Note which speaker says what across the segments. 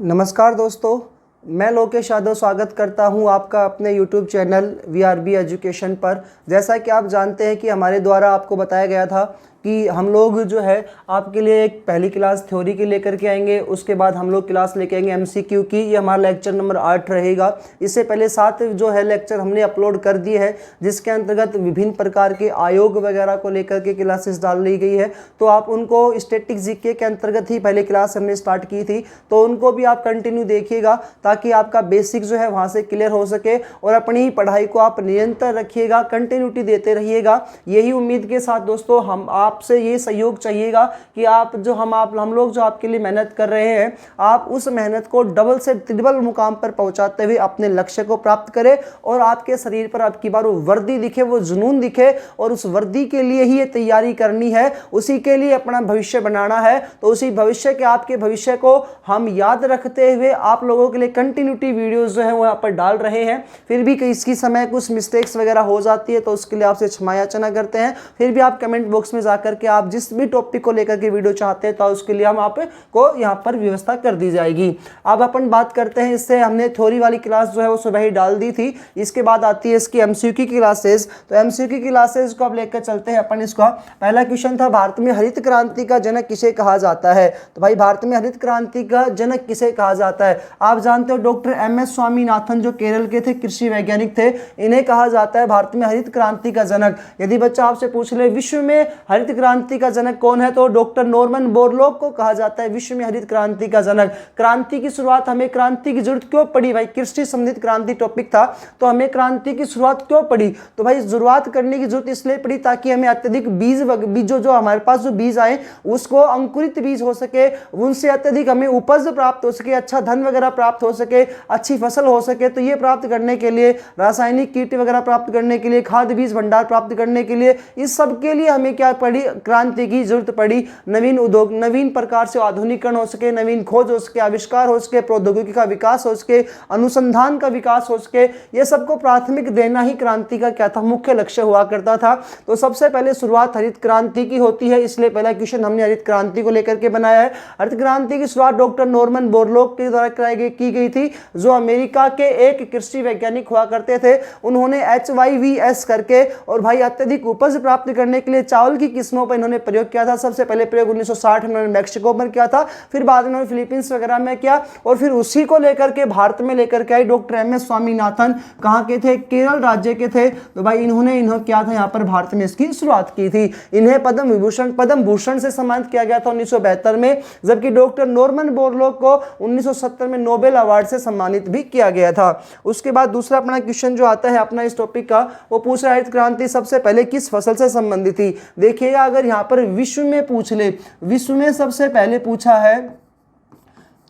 Speaker 1: नमस्कार दोस्तों, मैं लोकेश यादव स्वागत करता हूं आपका अपने YouTube चैनल VRB एजुकेशन पर। जैसा कि आप जानते हैं कि हमारे द्वारा आपको बताया गया था कि हम लोग जो है आपके लिए एक पहली क्लास थ्योरी की लेकर के आएंगे, उसके बाद हम लोग क्लास लेके आएंगे MCQ की। ये हमारा लेक्चर नंबर 8 रहेगा। इससे पहले 7 जो है लेक्चर हमने अपलोड कर दिए हैं, जिसके अंतर्गत विभिन्न प्रकार के आयोग वगैरह को लेकर के क्लासेस डाल ली गई है। तो आप उनको स्टैटिक जीके के अंतर्गत ही पहले क्लास हमने स्टार्ट की थी, तो उनको भी आप कंटिन्यू देखिएगा ताकि आपका बेसिक जो है वहाँ से क्लियर हो सके और अपनी पढ़ाई को आप निरंतर रखिएगा, कंटिन्यूटी देते रहिएगा। यही उम्मीद के साथ दोस्तों हम आपसे ये सहयोग चाहिएगा कि आप हम लोग जो आपके लिए मेहनत कर रहे हैं, आप उस मेहनत को डबल से ट्रिपल मुकाम पर पहुंचाते हुए अपने लक्ष्य को प्राप्त करें और आपके शरीर पर आपकी बार वो वर्दी दिखे, वो जुनून दिखे। और उस वर्दी के लिए ही ये तैयारी करनी है, उसी के लिए अपना भविष्य बनाना है। तो उसी भविष्य के आपके भविष्य को हम याद रखते हुए आप लोगों के लिए कंटिन्यूटी वीडियोस जो है वो यहाँ पर डाल रहे हैं। फिर भी इसकी समय कुछ मिस्टेक्स वगैरह हो जाती है, तो उसके लिए आपसे क्षमा याचना करते हैं। फिर भी आप कमेंट बॉक्स में जाकर के आप जिस भी टॉपिक को लेकर के वीडियो चाहते हैं तो उसके लिए हम आपको यहाँ पर व्यवस्था कर दी जाएगी। अब अपन बात करते हैं, इससे हमने थ्योरी वाली क्लास जो है वो सुबह ही डाल दी थी। इसके बाद आती है इसकी MCQ की क्लासेस। तो MCQ की क्लासेस को अब लेकर चलते हैं अपन। इसका पहला क्वेश्चन था, भारत में हरित क्रांति का जनक किसे कहा जाता है। तो भाई भारत में हरित क्रांति का जनक किसे कहा जाता है। आप जानते हो डॉक्टर MS स्वामीनाथन जो केरल के थे, कृषि वैज्ञानिक थे, इन्हें कहा जाता है भारत में हरित क्रांति का जनक। यदि बच्चा आपसे पूछ ले विश्व में हरित क्रांति का जनक कौन है, तो डॉक्टर नॉर्मन बोरलॉग को कहा जाता है विश्व में हरित क्रांति का जनक। क्रांति की शुरुआत, हमें क्रांति की जरूरत क्यों पड़ी भाई, कृषि संबंधित क्रांति टॉपिक था, तो हमें क्रांति की शुरुआत क्यों पड़ी। तो भाई शुरुआत करने की जरूरत इसलिए पड़ी ताकि हमें अत्यधिक बीजों जो हमारे पास जो बीज आए उसको अंकुरित बीज हो सके, उनसे अत्यधिक हमें उपज प्राप्त हो सके, अच्छा धन वगैरह प्राप्त हो सके, अच्छी फसल हो सके। तो ये प्राप्त करने के लिए, रासायनिक कीट वगैरह प्राप्त करने के लिए, खाद बीज भंडार प्राप्त करने के लिए, इस सब के लिए हमें क्या पड़ी, क्रांति की जरूरत पड़ी। नवीन उद्योग, नवीन प्रकार से आधुनिकरण हो सके, नवीन खोज हो सके, आविष्कार हो सके, प्रौद्योगिकी का विकास हो सके, अनुसंधान का विकास हो सके, ये सबको प्राथमिक देना ही क्रांति का क्या था, मुख्य लक्ष्य हुआ करता था। तो सबसे पहले शुरुआत हरित क्रांति की होती है, इसलिए पहला क्वेश्चन हमने हरित क्रांति को लेकर के बनाया है। हरित क्रांति की शुरुआत डॉक्टर नॉर्मन बोरलॉग के द्वारा की गई थी, जो अमेरिका के एक कृषि वैज्ञानिक हुआ करते थे। उन्होंने HYVS करके और भाई अत्यधिक उपज प्राप्त करने के लिए चावल की किस्मों पर इन्होंने प्रयोग किया था। सबसे पहले प्रयोग 1960 में उन्होंने मैक्सिको में किया था, फिर बाद में उन्होंने फिलीपींस वगैरह में किया, और फिर उसी को लेकर के भारत में लेकर के आई डॉक्टर MS स्वामीनाथन। कहाँ के थे, केरल राज्य के थे। तो भाई इन्होंने क्या था, यहाँ पर भारत में इसकी शुरुआत की थी। इन्हें पद्म भूषण से सम्मानित किया गया था 1972 में, जबकि डॉक्टर नॉर्मन बोरलॉग को 1970 में नोबेल अवार्ड से सम्मानित भी किया गया था। उसके बाद दूसरा अपना क्वेश्चन जो आता है अपना इस टॉपिक का, वो पूछ रहा है हरित क्रांति सबसे पहले किस फसल से संबंधित थी। देखिएगा अगर यहाँ पर विश्व में पूछ ले, विश्व में सबसे पहले पूछा है,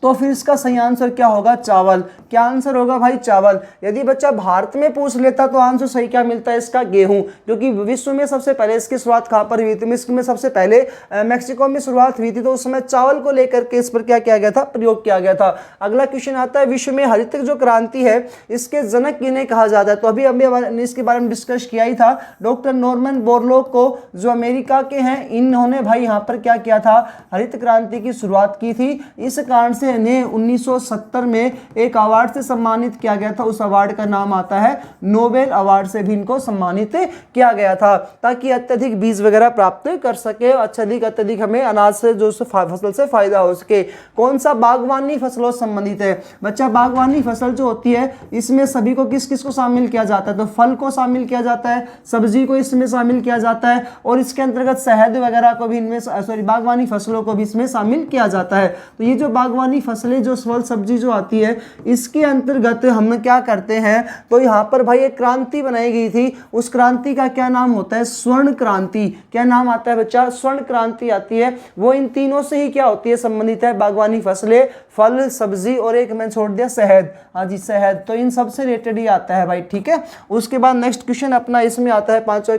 Speaker 1: तो फिर इसका सही आंसर क्या होगा, चावल। क्या आंसर होगा भाई, चावल। यदि बच्चा भारत में पूछ लेता तो आंसर सही क्या मिलता है इसका, गेहूं, क्योंकि विश्व में सबसे पहले इसकी शुरुआत कहां पर हुई थी, विश्व में सबसे पहले मैक्सिको में शुरुआत हुई थी, तो उस समय चावल को लेकर के इस पर क्या किया गया था, प्रयोग किया गया था। अगला क्वेश्चन आता है, विश्व में हरित जो क्रांति है इसके जनक किन्हें कहा जाता है। तो अभी इसके बारे में डिस्कस किया ही था, डॉक्टर नॉर्मन बोरलॉग को, जो अमेरिका के हैं, इन्होंने भाई यहाँ पर क्या किया था, हरित क्रांति की शुरुआत की थी। इस कारण से इन्हें 1970 में एक अवार्ड से सम्मानित किया गया था। उस अवार्ड का नाम आता है नोबेल अवार्ड से भी इनको सम्मानित किया गया था, ताकि अत्यधिक बीज वगैरह प्राप्त कर सके, अत्यधिक हमें अनाज से जो फसल से फायदा हो सके। कौन सा, बागवानी फसलों से संबंधित है। बच्चा बागवानी फसल जो होती है इसमें सभी को किस किस को शामिल किया जाता है, तो फल को शामिल किया जाता है, सब्जी को इसमें शामिल किया जाता है, और इसके अंतर्गत शहद वगैरह को भी इनमें बागवानी फसलों को भी इसमें शामिल किया जाता है। तो ये जो बागवानी फसलें, जो फल सब्जी जो आती है, इसके अंतर्गत हम क्या करते हैं, तो यहाँ पर भाई एक क्रांति बनाई गई थी। उस क्रांति का क्या नाम होता है, स्वर्ण क्रांति। क्या नाम आता है बच्चा, स्वर्ण क्रांति आती है। वो इन तीनों से ही क्या होती है, संबंधित है, बागवानी फसलें, फल सब्जी, और एक मैंने छोड़ दिया शहद, हाँ जी शहद। तो इन सबसे रिलेटेड ही आता है भाई, ठीक है। उसके बाद नेक्स्ट क्वेश्चन अपना इसमें आता है, पांचवा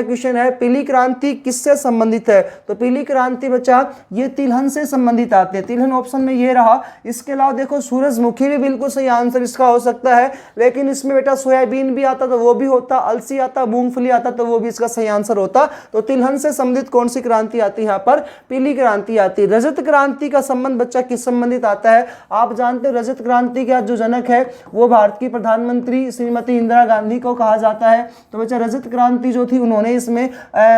Speaker 1: क्वेश्चन है पीली क्रांति किससे संबंधित है। तो पीली क्रांति बच्चा ये तिलहन से संबंधित आते हैं। तिलहन ऑप्शन में ये रहा। इसके अलावा देखो सूरजमुखी भी बिल्कुल सही आंसर इसका हो सकता है, लेकिन इसमें बेटा सोयाबीन भी आता तो वो भी होता, अलसी आता, मूंगफली आता तो वो भी इसका सही आंसर होता। तो तिलहन से संबंधित कौन सी क्रांति आती है यहाँ पर? पीली क्रांति आती है। रजत क्रांति का संबंध बच्चा किस संबंधित आता है? आप जानते हो रजत क्रांति का जो जनक है वो भारत की प्रधानमंत्री श्रीमती इंदिरा गांधी को कहा जाता है। तो बच्चा रजत क्रांति जो थी उन्होंने इसमें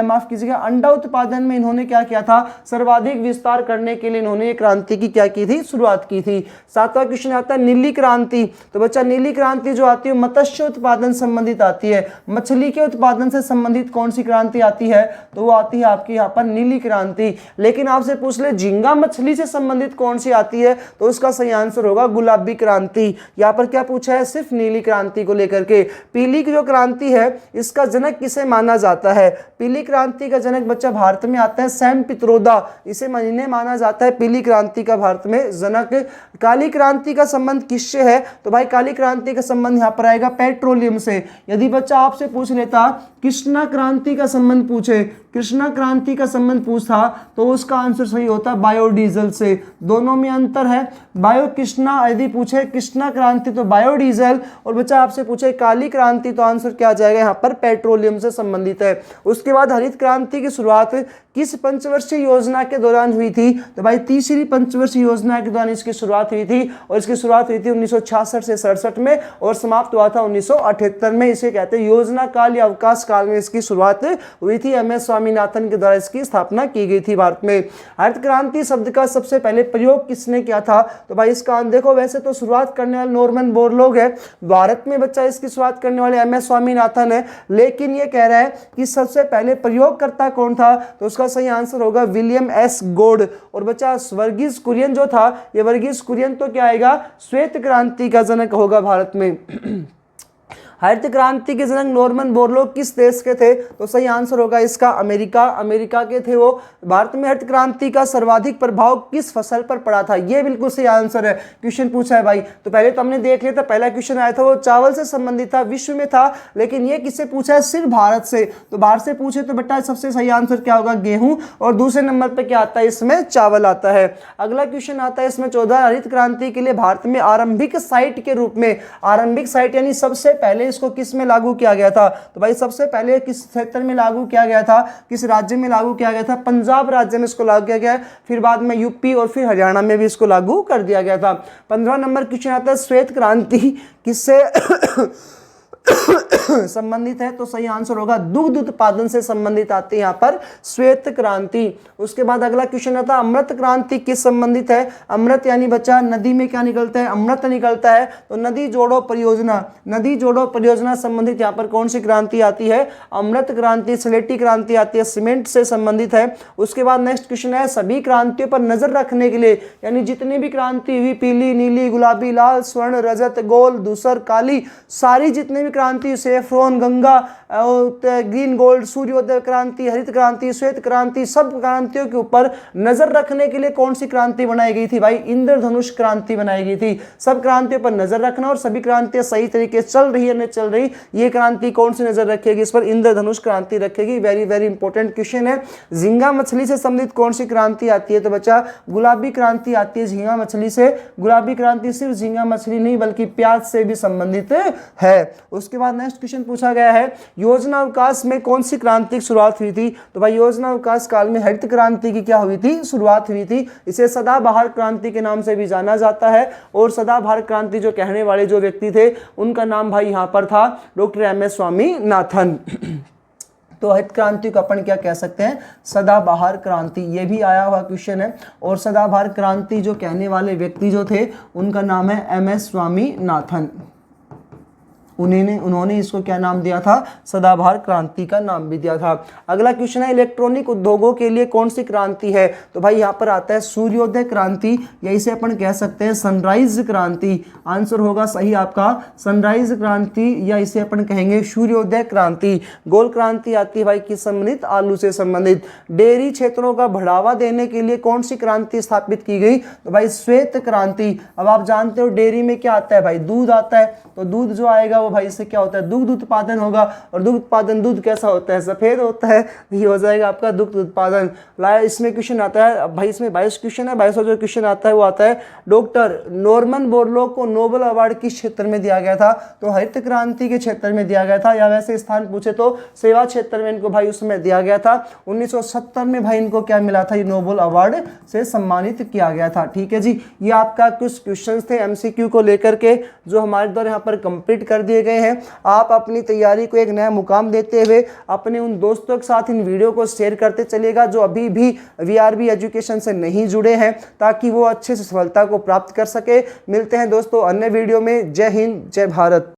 Speaker 1: माफ कीजिएगा अंडा उत्पादन में इन्होंने क्या किया था? सर्वाधिक विस्तार करने के लिए इन्होंने ये क्रांति की क्या की थी? शुरुआत की थी। 7वां क्वेश्चन आता है नीली क्रांति। तो बच्चा नीली क्रांति जो आती है मत्स्य उत्पादन संबंधित आती है। मछली के उत्पादन से संबंधित कौन सी क्रांति आती है? तो वो आती है आपकी यहाँ पर नीली क्रांति। लेकिन आपसे पूछ ले झींगा मछली से संबंधित कौन सी आती है? तो उसका सही आंसर होगा गुलाबी क्रांति। यहाँ पर क्या पूछा है? सिर्फ नीली क्रांति को लेकर के। पीली की जो क्रांति है इसका जनक किसे माना जाता है? पीली क्रांति का जनक बच्चा भारत में आता है सैम पित्रोदा, इसे माना जाता है पीली क्रांति का भारत में जनक। काली क्रांति का संबंध किससे है? तो भाई काली क्रांति का संबंध यहाँ पर आएगा पेट्रोलियम से। यदि बच्चा आपसे पूछ लेता कृष्णा क्रांति का संबंध पूछे, कृष्णा क्रांति का संबंध पूछता तो उसका आंसर सही होता बायोडीजल से। दोनों में अंतर है। बायो कृष्णा यदि पूछे कृष्णा क्रांति तो बायोडीजल, और बच्चा आपसे पूछे काली क्रांति तो आंसर क्या आ जाएगा यहाँ पर? पेट्रोलियम से संबंधित है। उसके बाद हरित क्रांति की शुरुआत किस पंचवर्षीय योजना के दौरान हुई थी? तो भाई तीसरी पंचवर्षीय योजना के दौरान इसकी शुरुआत हुई थी, और इसकी शुरुआत हुई थी 1966 से 67 में और समाप्त हुआ था 1978 में। इसे कहते हैं योजना काल या अवकाश काल में इसकी शुरुआत हुई थी। MS स्वामीनाथन के द्वारा इसकी स्थापना की गई थी भारत में। हरित क्रांति शब्द का सबसे पहले प्रयोग किसने किया था? तो भाई इसका देखो वैसे तो शुरुआत करने वाले नॉर्मन बोरलॉग है, भारत में बच्चा इसकी शुरुआत करने वाले MS स्वामीनाथन है, लेकिन ये कह रहा है कि सबसे पहले प्रयोगकर्ता कौन था? तो उसका सही आंसर होगा विलियम S गोड। और बच्चा वर्गीज कुरियन जो था, ये वर्गीज कुरियन तो क्या आएगा? श्वेत क्रांति का जनक होगा भारत में। हरित क्रांति के जनक नॉर्मन बोरलॉग किस देश के थे? तो सही आंसर होगा इसका अमेरिका के थे वो। भारत में हरित क्रांति का सर्वाधिक प्रभाव किस फसल पर पड़ा था? ये बिल्कुल सही आंसर है। क्वेश्चन पूछा है भाई, तो पहले तो हमने देख लिया था, पहला क्वेश्चन आया था वो चावल से संबंधित था, विश्व में था, लेकिन ये किससे पूछा है? सिर्फ भारत से। तो भारत से पूछे तो बेटा सबसे सही आंसर क्या होगा? गेहूं। और दूसरे नंबर पर क्या आता है? इसमें चावल आता है। अगला क्वेश्चन आता है इसमें 14 हरित क्रांति के लिए भारत में आरंभिक साइट के रूप में, आरंभिक साइट यानी सबसे पहले इसको किस में लागू किया गया था? तो भाई सबसे पहले किस क्षेत्र में लागू किया गया था? किस राज्य में लागू किया गया था? पंजाब राज्य में इसको लागू किया गया, फिर बाद में यूपी और फिर हरियाणा में भी इसको लागू कर दिया गया था। 15 नंबर क्वेश्चन आता है श्वेत क्रांति किससे संबंधित है? तो सही आंसर होगा दुग्ध उत्पादन से संबंधित आती है यहाँ पर श्वेत क्रांति। उसके बाद अगला क्वेश्चन आता है अमृत क्रांति किस संबंधित है? अमृत यानी बच्चा नदी में क्या निकलता है? अमृत निकलता है। तो नदी जोड़ो परियोजना, नदी जोड़ो परियोजना संबंधित यहाँ पर कौन सी क्रांति आती है? अमृत क्रांति। स्लेटी क्रांति आती है, सीमेंट से संबंधित है। उसके बाद नेक्स्ट क्वेश्चन है सभी क्रांतियों पर नजर रखने के लिए, यानी जितनी भी क्रांति हुई पीली, नीली, गुलाबी, लाल, स्वर्ण, रजत, गोल्ड, धूसर, काली, सारी जितनी भी क्रांति, सेफ्रॉन, गंगा, ग्रीन गोल्ड, सूर्योदय क्रांति, हरित क्रांति, श्वेत क्रांति, सब क्रांतियों के ऊपर नजर रखने के लिए कौन सी क्रांति बनाई गई थी? भाई इंद्रधनुष क्रांति बनाई गई थी। सब क्रांतियों पर नजर रखना और सभी क्रांतियां सही तरीके से चल रही है नहीं चल रही, ये क्रांति कौन सी नजर रखेगी? इस पर इंद्रधनुष क्रांति रखेगी। वेरी वेरी इंपॉर्टेंट क्वेश्चन है। झींगा मछली से संबंधित कौन सी क्रांति आती है? तो बच्चा गुलाबी क्रांति आती है झींगा मछली से। गुलाबी क्रांति सिर्फ झींगा मछली नहीं बल्कि प्याज से भी संबंधित है। उसके बाद नेक्स्ट क्वेश्चन पूछा गया है योजना अवकाश में कौन सी क्रांति की शुरुआत हुई थी? तो भाई योजना अवकाश काल में हरित क्रांति की क्या हुई थी? शुरुआत हुई थी। इसे सदाबहार क्रांति के नाम से भी जाना जाता है, और सदाबहार क्रांति जो कहने वाले जो व्यक्ति थे उनका नाम भाई यहाँ पर था डॉक्टर MS स्वामीनाथन। तो हरित क्रांति को अपन क्या कह सकते हैं? सदाबहार क्रांति। ये भी आया हुआ क्वेश्चन है। और सदाबहार क्रांति जो कहने वाले व्यक्ति जो थे उनका नाम है MS स्वामीनाथन। उन्होंने इसको क्या नाम दिया था? सदाबहार क्रांति का नाम भी दिया था। अगला क्वेश्चन है इलेक्ट्रॉनिक उद्योगों के लिए कौन सी क्रांति है? तो भाई यहाँ पर आता है सूर्योदय क्रांति, या इसे अपन कह सकते हैं सनराइज क्रांति। आंसर होगा सही आपका सनराइज क्रांति, या इसे अपन कहेंगे सूर्योदय क्रांति। गोल क्रांति आती है भाई किस संबंधित? आलू से संबंधित। डेयरी क्षेत्रों का बढ़ावा देने के लिए कौन सी क्रांति स्थापित की गई? तो भाई श्वेत क्रांति। अब आप जानते हो डेयरी में क्या आता है भाई? दूध आता है। तो दूध जो आएगा वो भाई इससे क्या होता है, दुग्ध उत्पादन होगा। और दुग्ध उत्पादन, दूध कैसा होता है, सफ़ेद होता है, ये हो जाएगा आपका दुग्ध उत्पादन। इसमें क्वेश्चन आता है भाई, इसमें 22 क्वेश्चन है, 22 जो क्वेश्चन आता है वो आता है डॉक्टर नॉर्मन बोरलॉग को नोबेल अवार्ड किस क्षेत्र में दिया गया था? तो हरित क्रांति के क्षेत्र में दिया गया था, या वैसे स्थान पूछे तो सेवा क्षेत्र में इनको भाई उसमें दिया गया था। 1970 में भाई इनको क्या मिला था, ये नोबेल अवार्ड से सम्मानित किया गया था। ठीक है जी, ये आपका कुछ क्वेश्चन थे एमसीक्यू को लेकर के जो हमारे द्वारा यहाँ पर कंप्लीट कर दिए गए हैं। आप अपनी तैयारी को एक नया मुकाम देते हुए अपने उन दोस्तों के साथ इन वीडियो को शेयर करते चलिएगा जो अभी भी वीआरबी एजुकेशन से नहीं जुड़े हैं, ताकि वो अच्छे से सफलता को प्राप्त कर सके। मिलते हैं दोस्तों अन्य वीडियो में। जय हिंद, जय भारत।